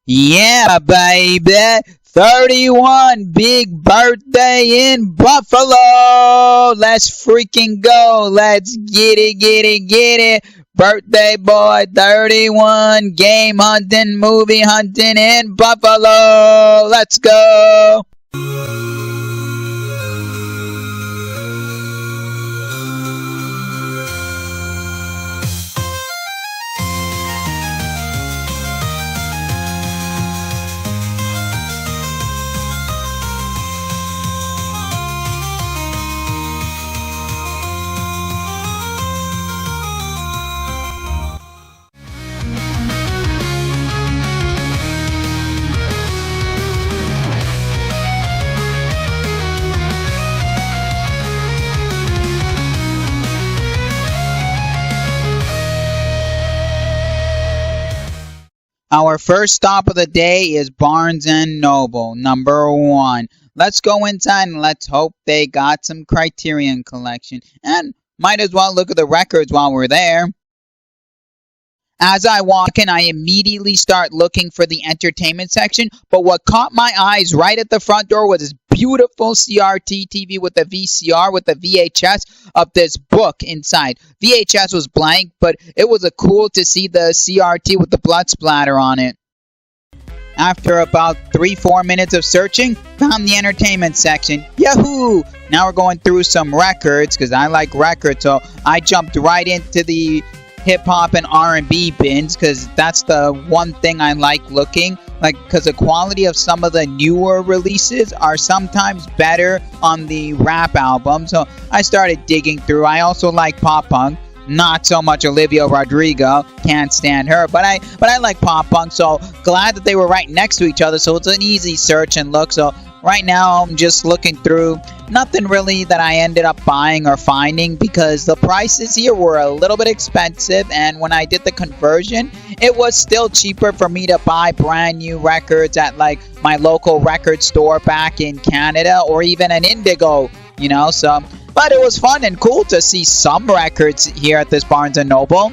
Yeah, baby. 31 big birthday in Buffalo. Let's freaking go. Let's get it, get it, get it. Birthday boy 31 game hunting, movie hunting in Buffalo. Let's go. Our first stop of the day is Barnes and Noble, number one. Let's go inside and let's hope they got some Criterion collection. And might as well look at the records while we're there. As I walk in, I immediately start looking for the entertainment section, but what caught my eyes right at the front door was this beautiful CRT TV with the VCR, with the VHS of this book inside. VHS was blank, but it was cool to see the CRT with the blood splatter on it. After about 3-4 minutes of searching, found the entertainment section. Yahoo! Now we're going through some records, because I like records, so I jumped right into the hip-hop and R&B bins, because that's the one thing I like looking, because the quality of some of the newer releases are sometimes better on the rap album, so I started digging through. I also like pop punk, not so much Olivia Rodrigo, can't stand her, but I like pop punk, so glad that they were right next to each other, so it's an easy search and look. So right now I'm just looking through. Nothing really that I ended up buying or finding, because the prices here were a little bit expensive, and when I did the conversion, it was still cheaper for me to buy brand new records at like my local record store back in Canada, or even an Indigo, so. But it was fun and cool to see some records here at this Barnes & Noble.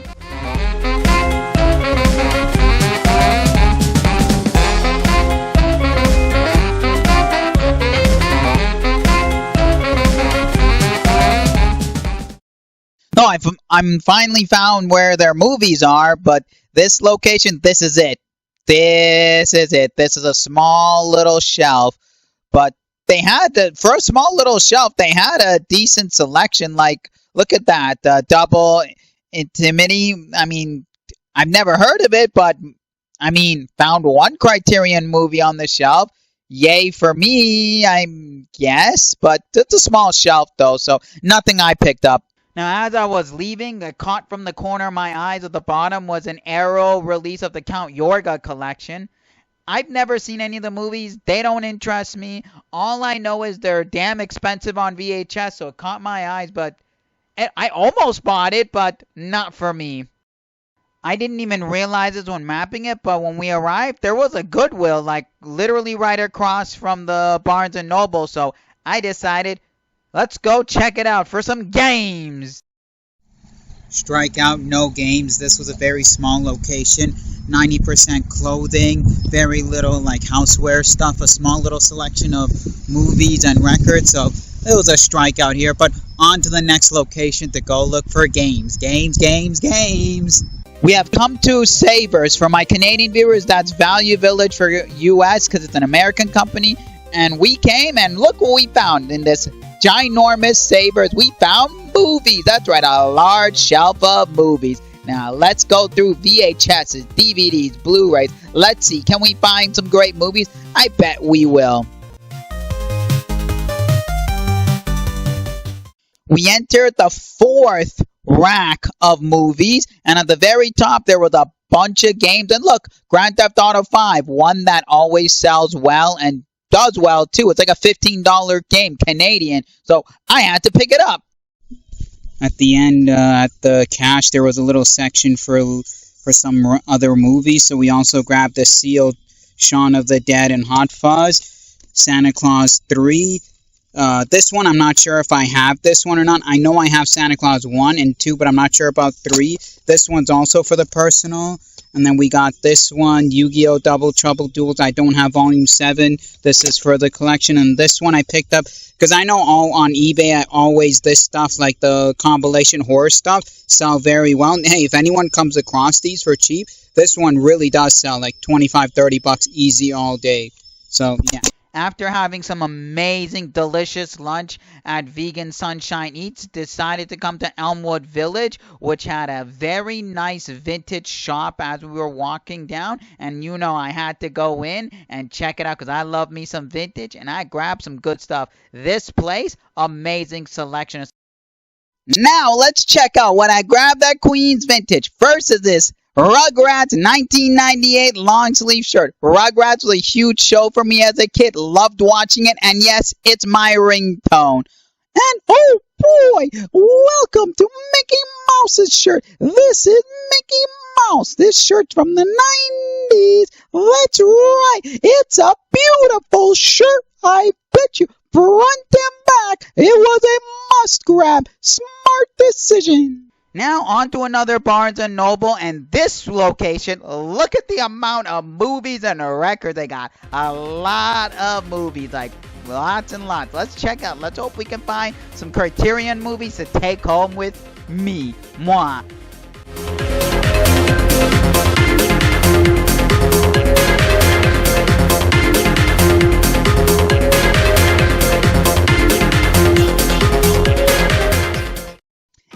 No, I'm finally found where their movies are, but this location, this is it. This is it. This is a small little shelf, but for a small little shelf, they had a decent selection. Like, look at that, Double Intimity. I mean, I've never heard of it, but found one Criterion movie on the shelf. Yay for me, I guess, but it's a small shelf though, so nothing I picked up. Now, as I was leaving, caught from the corner of my eyes at the bottom was an Arrow release of the Count Yorga collection. I've never seen any of the movies. They don't interest me. All I know is they're damn expensive on VHS, so it caught my eyes, but I almost bought it, but not for me. I didn't even realize this when mapping it, but when we arrived, there was a Goodwill, like literally right across from the Barnes & Noble, so I decided, let's go check it out for some games. Strike out, no games. This was a very small location. 90% clothing, very little like houseware stuff, a small little selection of movies and records. So it was a strikeout here, but on to the next location to go look for games. Games. We have come to Savers. For my Canadian viewers, that's Value Village for US, because it's an American company. And we came and look what we found in this ginormous Savers. We found movies. That's right, a large shelf of movies. Now let's go through VHSs, DVDs, Blu-rays. Let's see, can we find some great movies? I bet we will. We entered the fourth rack of movies, and at the very top there was a bunch of games. And look, Grand Theft Auto 5, one that always sells well and does well too. It's like a $15 game, Canadian, so I had to pick it up. At the end, at the cash, there was a little section for some other movies, so we also grabbed the sealed Shaun of the Dead and Hot Fuzz, Santa Claus 3. This one, I'm not sure if I have this one or not. I know I have Santa Claus 1 and 2, but I'm not sure about 3. This one's also for the personal. And then we got this one, Yu-Gi-Oh! Double Trouble Duels. I don't have Volume 7. This is for the collection. And this one I picked up because I know all on eBay, this stuff, like the compilation horror stuff, sell very well. And hey, if anyone comes across these for cheap, this one really does sell like 25, 30 bucks easy all day. So, yeah. After having some amazing, delicious lunch at Vegan Sunshine Eats, decided to come to Elmwood Village, which had a very nice vintage shop as we were walking down. And you know I had to go in and check it out because I love me some vintage, and I grabbed some good stuff. This place, amazing selection. Now let's check out what I grabbed at Queens Vintage. First is this Rugrats 1998 long sleeve shirt. Rugrats was a huge show for me as a kid. Loved watching it, and yes, it's my ringtone. And oh boy, welcome to Mickey Mouse's shirt. This is Mickey Mouse. This shirt's from the 90s. That's right. It's a beautiful shirt. I bet you front and back. It was a must grab. Smart decision. Now on to another Barnes & Noble, and this location, look at the amount of movies and records they got. A lot of movies, like lots and lots. Let's check out. Let's hope we can find some Criterion movies to take home with me. Moi.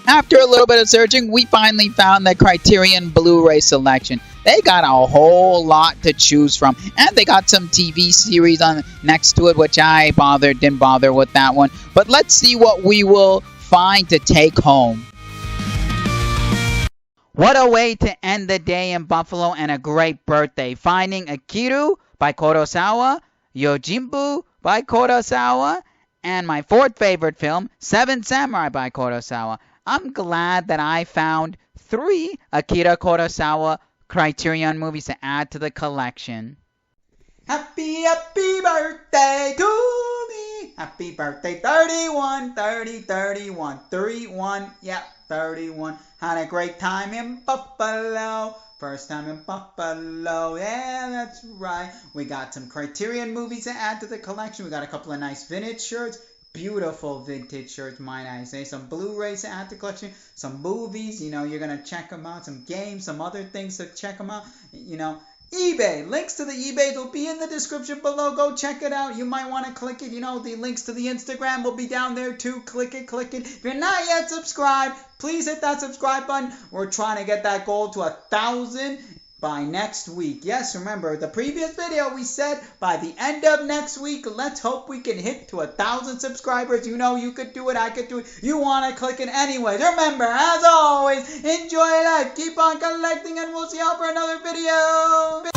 After a little bit of searching, we finally found the Criterion Blu-ray selection. They got a whole lot to choose from, and they got some TV series on next to it, which I didn't bother with that one. But let's see what we will find to take home. What a way to end the day in Buffalo, and a great birthday. Finding Akiru by Kurosawa, Yojimbo by Kurosawa, and my fourth favorite film, Seven Samurai by Kurosawa. I'm glad that I found 3 Akira Kurosawa Criterion movies to add to the collection. Happy birthday to me. Happy birthday, 31, 30, 31, 31, yeah, 31. Had a great time in Buffalo. First time in Buffalo, yeah, that's right. We got some Criterion movies to add to the collection. We got a couple of nice vintage shirts. Beautiful vintage shirts, might I say. Some Blu-rays to add to the collection. Some movies, you're going to check them out. Some games, some other things to check them out. eBay. Links to the eBay will be in the description below. Go check it out. You might want to click it. The links to the Instagram will be down there too. Click it. If you're not yet subscribed, please hit that subscribe button. We're trying to get that goal to 1,000 by next week. Yes, remember the previous video we said by the end of next week. Let's hope we can hit to 1,000 subscribers. You could do it. I could do it. You want to click it anyways. Remember, as always, enjoy life, keep on collecting, and we'll see you all for another video.